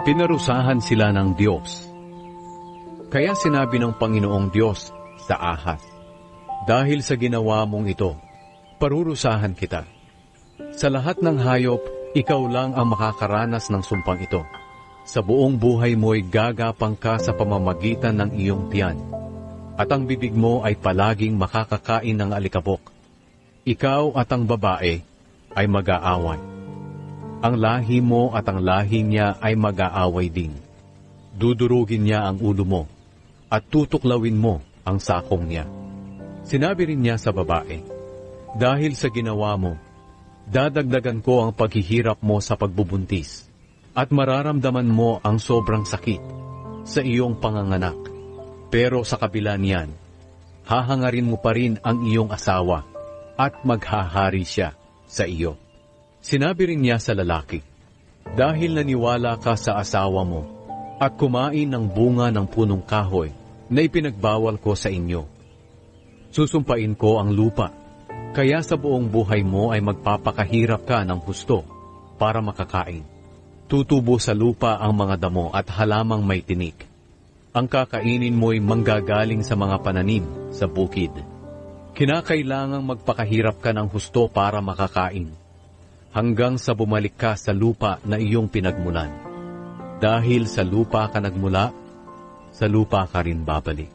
Pinarusahan sila ng Diyos. Kaya sinabi ng Panginoong Diyos sa ahas, "Dahil sa ginawa mong ito, parurusahan kita. Sa lahat ng hayop, ikaw lang ang makakaranas ng sumpang ito. Sa buong buhay mo'y gagapang ka sa pamamagitan ng iyong tiyan, at ang bibig mo ay palaging makakakain ng alikabok. Ikaw at ang babae ay mag-aaway. Ang lahi mo at ang lahi niya ay mag-aaway din. Dudurugin niya ang ulo mo, at tutuklawin mo ang sakong niya." Sinabi rin niya sa babae, "Dahil sa ginawa mo, dadagdagan ko ang paghihirap mo sa pagbubuntis, at mararamdaman mo ang sobrang sakit sa iyong panganganak. Pero sa kabila niyan, hahangarin mo pa rin ang iyong asawa, at maghahari siya sa iyo." Sinabi rin niya sa lalaki, "Dahil naniwala ka sa asawa mo, at kumain ng bunga ng punong kahoy na ipinagbawal ko sa inyo, susumpain ko ang lupa, kaya sa buong buhay mo ay magpapakahirap ka ng husto para makakain. Tutubo sa lupa ang mga damo at halamang may tinik. Ang kakainin mo'y manggagaling sa mga pananim sa bukid. Kinakailangang magpakahirap ka ng husto para makakain, hanggang sa bumalik ka sa lupa na iyong pinagmulan. Dahil sa lupa ka nagmula, sa lupa ka rin babalik."